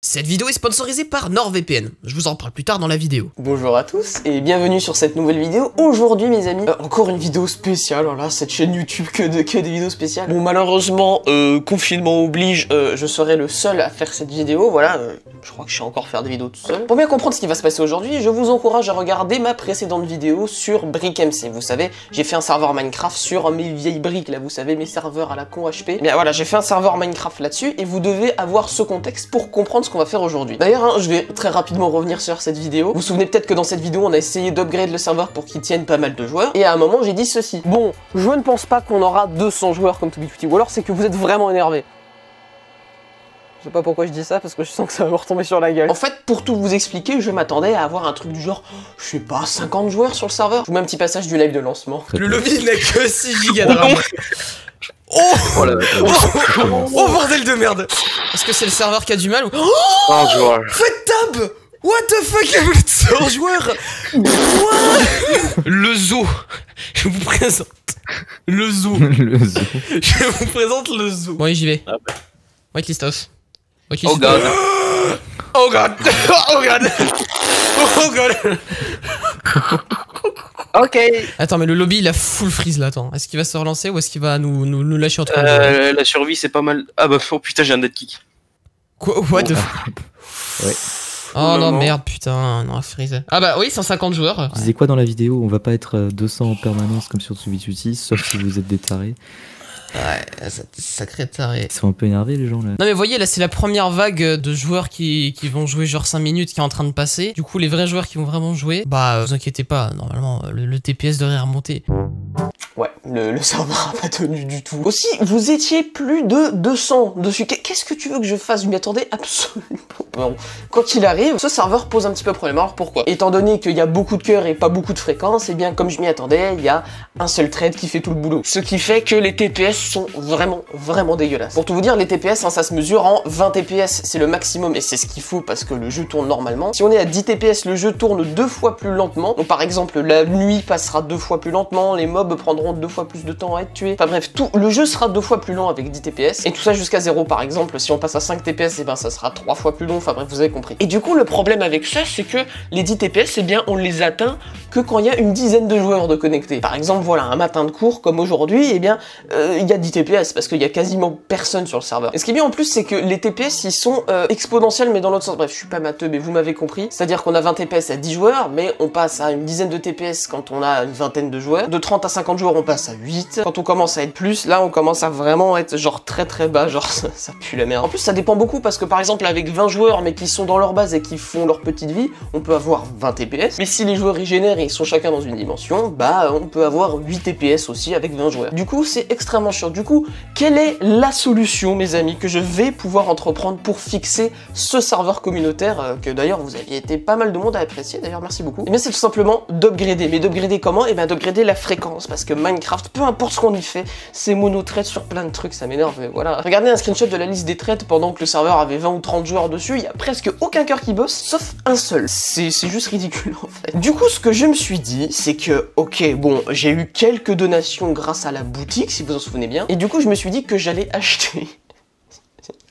Cette vidéo est sponsorisée par NordVPN, je vous en parle plus tard dans la vidéo. Bonjour à tous et bienvenue sur cette nouvelle vidéo. Aujourd'hui mes amis, encore une vidéo spéciale, voilà, cette chaîne YouTube que des vidéos spéciales. Bon malheureusement, confinement oblige, je serai le seul à faire cette vidéo, voilà, je crois que je sais encore faire des vidéos tout seul. Pour bien comprendre ce qui va se passer aujourd'hui, je vous encourage à regarder ma précédente vidéo sur BrickMC. Vous savez, j'ai fait un serveur Minecraft sur mes vieilles briques là, vous savez, mes serveurs à la con HP. Et bien voilà, j'ai fait un serveur Minecraft là-dessus et vous devez avoir ce contexte pour comprendre ce qu'on va faire aujourd'hui. D'ailleurs, hein, je vais très rapidement revenir sur cette vidéo. Vous vous souvenez peut-être que dans cette vidéo, on a essayé d'upgrade le serveur pour qu'il tienne pas mal de joueurs. Et à un moment, j'ai dit ceci. Bon, je ne pense pas qu'on aura 200 joueurs comme ToBeFuty. Ou alors c'est que vous êtes vraiment énervé. Je sais pas pourquoi je dis ça, parce que je sens que ça va me retomber sur la gueule. En fait, pour tout vous expliquer, je m'attendais à avoir un truc du genre, je sais pas, 50 joueurs sur le serveur. Je vous mets un petit passage du live de lancement. Le lobby n'a que 6 gigas de RAM. Oh bordel de merde. Est-ce que c'est le serveur qui a du mal ou... joueur. Faites tab. What the fuck, il y a plus de 100 joueurs. Le zoo. Je vous présente le zoo. Le zoo. Je vous présente le zoo. Bon allez, j'y vais. Whitelist off. Whitelist Oh god. Oh god. Oh god. Oh god. Ok. Attends, mais le lobby il a full freeze là, attends. Est-ce qu'il va se relancer ou est-ce qu'il va nous lâcher entre nous? La survie c'est pas mal. Ah bah oh putain j'ai un dead kick. Quoi? What the fuck? Ouais. Oh non merde putain, non freeze. Ah bah oui, 150 joueurs. Je disais quoi dans la vidéo? On va pas être 200 en permanence comme sur ToBeFuty, sauf si vous êtes des tarés. Ouais, sacré taré. Ils sont un peu énervés les gens là. Non mais voyez là c'est la première vague de joueurs qui vont jouer genre 5 minutes qui est en train de passer. Du coup les vrais joueurs qui vont vraiment jouer, bah vous inquiétez pas, normalement le TPS devrait remonter. Ouais, le serveur a pas tenu du tout. Aussi, vous étiez plus de 200 dessus. Qu'est-ce que tu veux que je fasse? Je m'y attendais absolument pas. Bon, quoi qu'il arrive, ce serveur pose un petit peu problème. Alors pourquoi? Étant donné qu'il y a beaucoup de cœurs et pas beaucoup de fréquences, et bien comme je m'y attendais, il y a un seul trade qui fait tout le boulot. Ce qui fait que les TPS sont vraiment dégueulasses. Pour tout vous dire, les TPS, hein, ça se mesure en 20 TPS, c'est le maximum et c'est ce qu'il faut parce que le jeu tourne normalement. Si on est à 10 TPS, le jeu tourne 2 fois plus lentement. Donc par exemple, la nuit passera 2 fois plus lentement, les mobs prendront 2 fois plus de temps à être tués. Enfin bref, le jeu sera 2 fois plus lent avec 10 TPS. Et tout ça jusqu'à 0 par exemple. Si on passe à 5 TPS, et ben ça sera 3 fois plus long. Enfin bref, vous avez compris. Et du coup, le problème avec ça, c'est que les 10 TPS, eh bien, on les atteint que quand il y a une dizaine de joueurs de connectés. Par exemple, voilà, un matin de cours comme aujourd'hui, eh bien, il y a 10 TPS parce qu'il y a quasiment personne sur le serveur. Et ce qui est bien en plus, c'est que les TPS, ils sont exponentiels, mais dans l'autre sens. Bref, je suis pas matheux, mais vous m'avez compris. C'est-à-dire qu'on a 20 TPS à 10 joueurs, mais on passe à une dizaine de TPS quand on a une vingtaine de joueurs. De 30 à 50 joueurs, on passe à 8. Quand on commence à être plus, là, on commence à vraiment être genre très bas, genre ça pue la merde. En plus, ça dépend beaucoup parce que par exemple, avec 20 joueurs, mais qui sont dans leur base et qui font leur petite vie, on peut avoir 20 TPS. Mais si les joueurs régénèrent et ils sont chacun dans une dimension, bah, on peut avoir 8 TPS aussi avec 20 joueurs. Du coup, c'est extrêmement chiant. Du coup, quelle est la solution, mes amis, que je vais pouvoir entreprendre pour fixer ce serveur communautaire que d'ailleurs vous aviez été pas mal de monde à apprécier, d'ailleurs merci beaucoup. Et bien c'est tout simplement d'upgrader. Mais d'upgrader comment? Et bien d'upgrader la fréquence, parce que Minecraft, peu importe ce qu'on y fait, c'est mono-trade sur plein de trucs, ça m'énerve, mais voilà. Regardez un screenshot de la liste des trades pendant que le serveur avait 20 ou 30 joueurs dessus, il y a presque aucun cœur qui bosse, sauf un seul. C'est juste ridicule en fait. Du coup, ce que je me suis dit, c'est que, ok, bon, j'ai eu quelques donations grâce à la boutique, si vous en souvenez bien, et du coup je me suis dit que j'allais acheter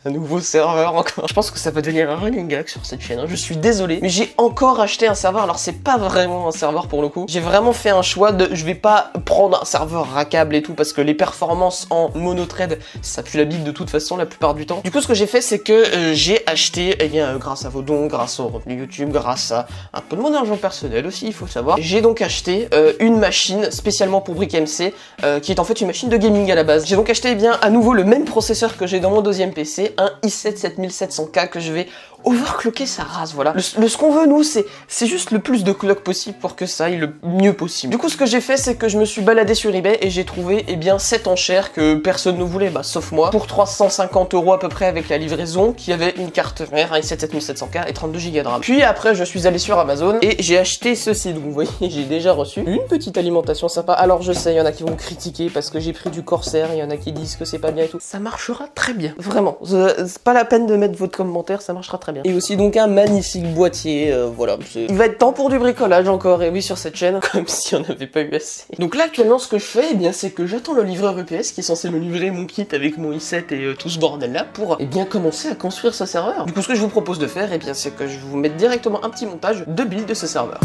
un nouveau serveur encore. Je pense que ça va devenir un running gag sur cette chaîne, hein. Je suis désolé, mais j'ai encore acheté un serveur. Alors c'est pas vraiment un serveur pour le coup. J'ai vraiment fait un choix de, je vais pas prendre un serveur rackable et tout, parce que les performances en mono-trade, ça pue la bite de toute façon la plupart du temps. Du coup ce que j'ai fait, c'est que j'ai acheté, eh bien grâce à vos dons, grâce au revenu YouTube, grâce à un peu de mon argent personnel aussi, il faut savoir. J'ai donc acheté une machine spécialement pour BrickMC, qui est en fait une machine de gaming à la base. J'ai donc acheté, eh bien, à nouveau le même processeur que j'ai dans mon deuxième PC, un i7 7700K que je vais overclocker sa race, voilà. Ce qu'on veut, nous, c'est juste le plus de clock possible pour que ça aille le mieux possible. Du coup, ce que j'ai fait, c'est que je me suis baladé sur eBay et j'ai trouvé, eh bien, cette enchère que personne ne voulait, bah, sauf moi, pour 350 € à peu près avec la livraison, qui avait une carte mère, un i7 7700K et 32 Go de RAM. Puis après, je suis allé sur Amazon et j'ai acheté ceci. Donc, vous voyez, j'ai déjà reçu une petite alimentation sympa. Alors, je sais, il y en a qui vont critiquer parce que j'ai pris du Corsair, il y en a qui disent que c'est pas bien et tout. Ça marchera très bien, vraiment. c'est pas la peine de mettre votre commentaire, ça marchera très bien. Et aussi donc un magnifique boîtier, voilà. Il va être temps pour du bricolage encore, et oui sur cette chaîne, comme si on n'avait pas eu assez. Donc là actuellement ce que je fais, eh bien c'est que j'attends le livreur UPS qui est censé me livrer mon kit avec mon i7 et tout ce bordel là pour eh bien commencer à construire ce serveur. Du coup ce que je vous propose de faire, eh bien c'est que je vais vous mettre directement un petit montage de build de ce serveur.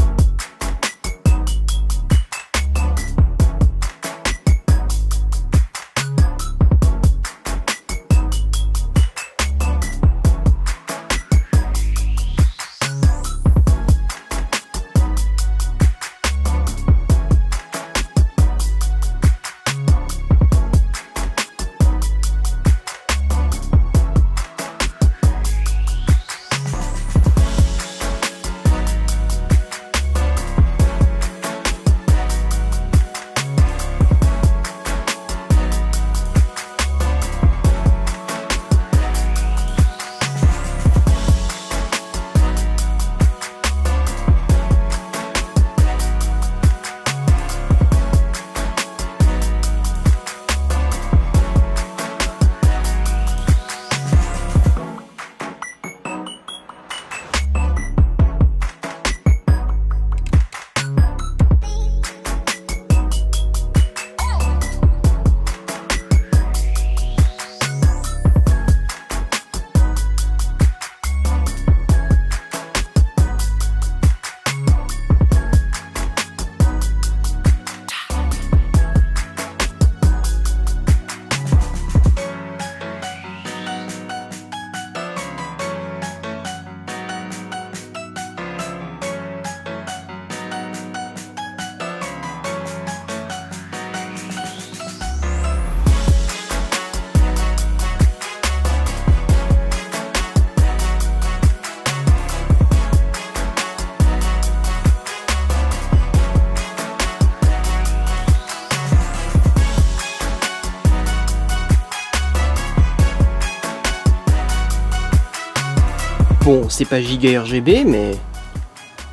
Bon, c'est pas giga RGB, mais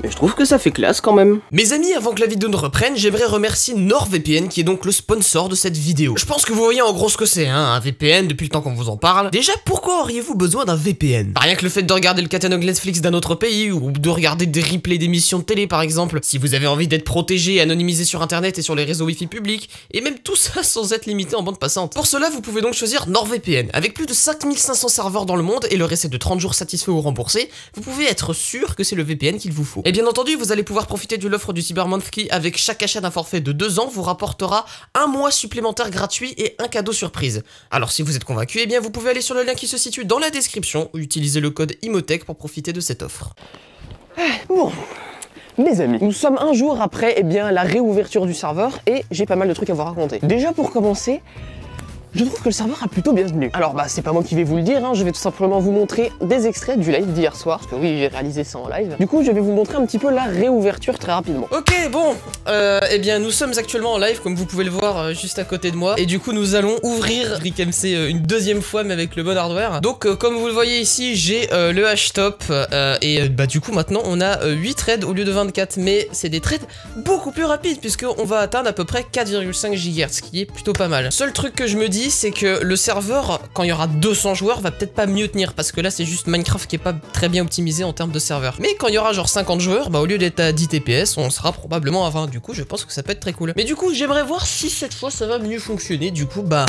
je trouve que ça fait classe quand même. Mes amis, avant que la vidéo ne reprenne, j'aimerais remercier NordVPN qui est donc le sponsor de cette vidéo. Je pense que vous voyez en gros ce que c'est, hein, un VPN depuis le temps qu'on vous en parle. Déjà, pourquoi auriez-vous besoin d'un VPN? Rien que le fait de regarder le catalogue Netflix d'un autre pays ou de regarder des replays d'émissions de télé par exemple, si vous avez envie d'être protégé et anonymisé sur internet et sur les réseaux wifi publics, et même tout ça sans être limité en bande passante. Pour cela, vous pouvez donc choisir NordVPN. Avec plus de 5500 serveurs dans le monde et le récit de 30 jours satisfaits ou remboursés, vous pouvez être sûr que c'est le VPN qu'il vous faut. Et bien entendu, vous allez pouvoir profiter de l'offre du Cyber Month qui, avec chaque achat d'un forfait de 2 ans, vous rapportera un mois supplémentaire gratuit et un cadeau surprise. Alors si vous êtes convaincu, eh bien vous pouvez aller sur le lien qui se situe dans la description ou utiliser le code IMOTECH pour profiter de cette offre. Bon, mes amis, nous sommes un jour après eh bien, la réouverture du serveur et j'ai pas mal de trucs à vous raconter. Déjà pour commencer, je trouve que le serveur a plutôt bien tenu. Alors bah c'est pas moi qui vais vous le dire, hein, je vais tout simplement vous montrer des extraits du live d'hier soir, parce que oui j'ai réalisé ça en live. Du coup je vais vous montrer un petit peu la réouverture très rapidement. Ok bon, eh bien nous sommes actuellement en live comme vous pouvez le voir juste à côté de moi. Et du coup nous allons ouvrir RickMC une deuxième fois mais avec le bon hardware. Donc comme vous le voyez ici j'ai le H-Top et bah du coup maintenant on a 8 threads au lieu de 24. Mais c'est des threads beaucoup plus rapides puisqu'on va atteindre à peu près 4,5 GHz, ce qui est plutôt pas mal. Seul truc que je me dis c'est que le serveur, quand il y aura 200 joueurs, va peut-être pas mieux tenir parce que là c'est juste Minecraft qui est pas très bien optimisé en termes de serveur. Mais quand il y aura genre 50 joueurs, bah au lieu d'être à 10 TPS, on sera probablement à 20. Du coup, je pense que ça peut être très cool. Mais du coup, j'aimerais voir si cette fois ça va mieux fonctionner. Du coup, bah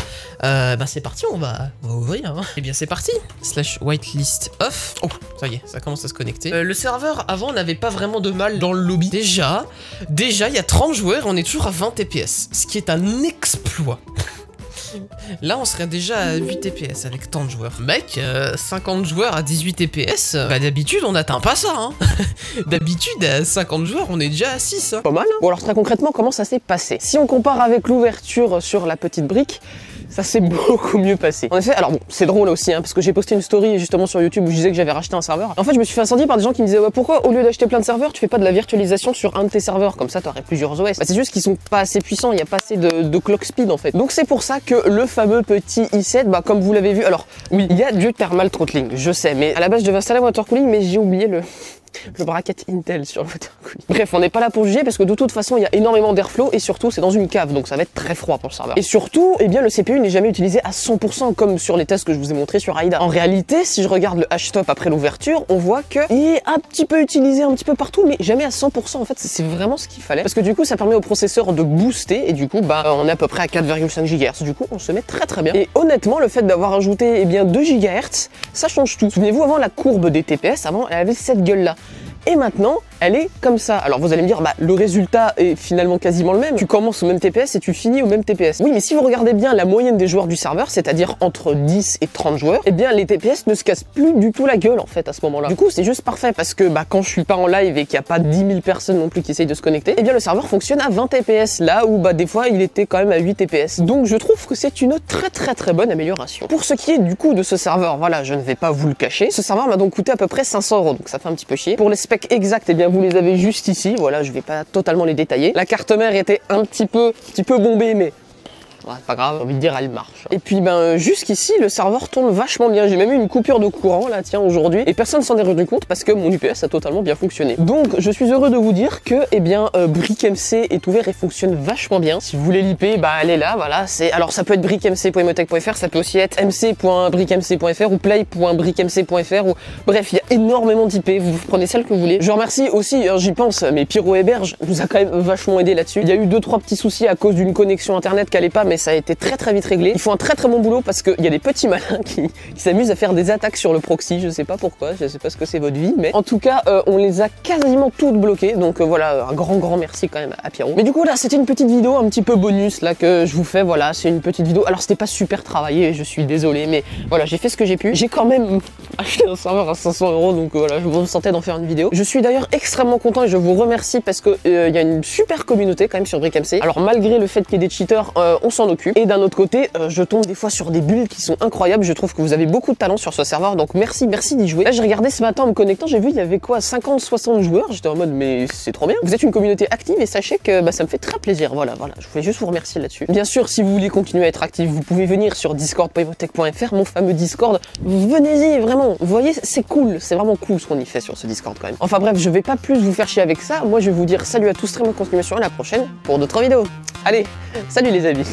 c'est parti, on va ouvrir. Hein. Et bien c'est parti. / whitelist off. Oh, ça y est, ça commence à se connecter. Le serveur avant n'avait pas vraiment de mal dans le lobby. Déjà, il y a 30 joueurs, on est toujours à 20 TPS, ce qui est un exploit. Là on serait déjà à 8 TPS avec tant de joueurs. Mec, 50 joueurs à 18 TPS, bah d'habitude on n'atteint pas ça hein. D'habitude à 50 joueurs on est déjà à 6 hein. Pas mal hein. Bon alors très concrètement comment ça s'est passé? Si on compare avec l'ouverture sur la petite brique, ça s'est beaucoup mieux passé. En effet, alors bon, c'est drôle aussi, hein, parce que j'ai posté une story justement sur YouTube où je disais que j'avais racheté un serveur. En fait, je me suis fait incendier par des gens qui me disaient ouais, pourquoi au lieu d'acheter plein de serveurs, tu fais pas de la virtualisation sur un de tes serveurs, comme ça t'aurais plusieurs OS. Bah, c'est juste qu'ils sont pas assez puissants, il y a pas assez de clock speed en fait. Donc c'est pour ça que le fameux petit i7, bah comme vous l'avez vu, alors oui, il y a du thermal throttling, je sais, mais à la base je devais installer un water cooling, mais j'ai oublié le bracket Intel sur le water cooling. Bref, on n'est pas là pour juger parce que de toute façon, il y a énormément d'airflow et surtout, c'est dans une cave, donc ça va être très froid pour le serveur. Et surtout, eh bien, le CPU n'est jamais utilisé à 100% comme sur les tests que je vous ai montré sur AIDA. En réalité, si je regarde le H-top après l'ouverture, on voit qu'il est un petit peu utilisé un petit peu partout, mais jamais à 100%. En fait, c'est vraiment ce qu'il fallait. Parce que du coup, ça permet au processeur de booster et du coup, bah, on est à peu près à 4,5 GHz. Du coup, on se met très bien. Et honnêtement, le fait d'avoir ajouté, eh bien, 2 GHz, ça change tout. Souvenez-vous, avant la courbe des TPS, avant, elle avait cette gueule-là. Et maintenant, elle est comme ça. Alors vous allez me dire, bah le résultat est finalement quasiment le même. Tu commences au même TPS et tu finis au même TPS. Oui, mais si vous regardez bien la moyenne des joueurs du serveur, c'est-à-dire entre 10 et 30 joueurs, eh bien les TPS ne se cassent plus du tout la gueule en fait à ce moment-là. Du coup, c'est juste parfait parce que bah quand je suis pas en live et qu'il n'y a pas 10 000 personnes non plus qui essayent de se connecter, eh bien le serveur fonctionne à 20 TPS là où bah des fois il était quand même à 8 TPS. Donc je trouve que c'est une très bonne amélioration. Pour ce qui est du coup de ce serveur, voilà, je ne vais pas vous le cacher. Ce serveur m'a donc coûté à peu près 500 €, donc ça fait un petit peu chier. Pour les specs exacts, eh bien vous les avez juste ici, voilà, je vais pas totalement les détailler. La carte mère était un petit peu bombée, mais ouais, pas grave, j'ai envie de dire elle marche. Et puis ben jusqu'ici le serveur tourne vachement bien. J'ai même eu une coupure de courant là tiens aujourd'hui et personne s'en est rendu compte parce que mon UPS a totalement bien fonctionné. Donc je suis heureux de vous dire que eh bien BrickMC est ouvert et fonctionne vachement bien. Si vous voulez l'IP, bah elle est là, voilà, c'est alors ça peut être brickmc.emotech.fr, ça peut aussi être mc.brickmc.fr ou play.brickmc.fr ou bref, il y a énormément d'IP, vous prenez celle que vous voulez. Je remercie aussi, j'y pense, mais Pyro Héberge nous a quand même vachement aidé là-dessus. Il y a eu 2-3 petits soucis à cause d'une connexion internet qui allait pas, mais ça a été très vite réglé. Ils font un très bon boulot parce qu'il y a des petits malins qui s'amusent à faire des attaques sur le proxy. Je sais pas pourquoi, je sais pas ce que c'est votre vie, mais en tout cas, on les a quasiment toutes bloquées. Donc voilà, un grand merci quand même à Pierrot. Mais du coup là, c'était une petite vidéo un petit peu bonus là que je vous fais. Voilà, c'est une petite vidéo. Alors c'était pas super travaillé, je suis désolé, mais voilà, j'ai fait ce que j'ai pu. J'ai quand même acheté un serveur à 500 €, donc voilà, je me sentais d'en faire une vidéo. Je suis d'ailleurs extrêmement content et je vous remercie parce que il y a une super communauté quand même sur BrickMC. Alors malgré le fait qu'il y ait des cheaters, on s'en occupe. Et d'un autre côté, je tombe des fois sur des builds qui sont incroyables. Je trouve que vous avez beaucoup de talent sur ce serveur, donc merci d'y jouer. Là, j'ai regardé ce matin en me connectant, j'ai vu il y avait quoi, 50-60 joueurs. J'étais en mode mais c'est trop bien. Vous êtes une communauté active et sachez que bah, ça me fait très plaisir. Voilà, je voulais juste vous remercier là-dessus. Bien sûr, si vous voulez continuer à être actif, vous pouvez venir sur discord.emotech.fr, mon fameux Discord. Venez-y, vraiment. Vous voyez, c'est cool, c'est vraiment cool ce qu'on y fait sur ce Discord quand même. Enfin bref, je vais pas plus vous faire chier avec ça. Moi, je vais vous dire salut à tous, très bonne continuation, à la prochaine pour d'autres vidéos. Allez, salut les amis.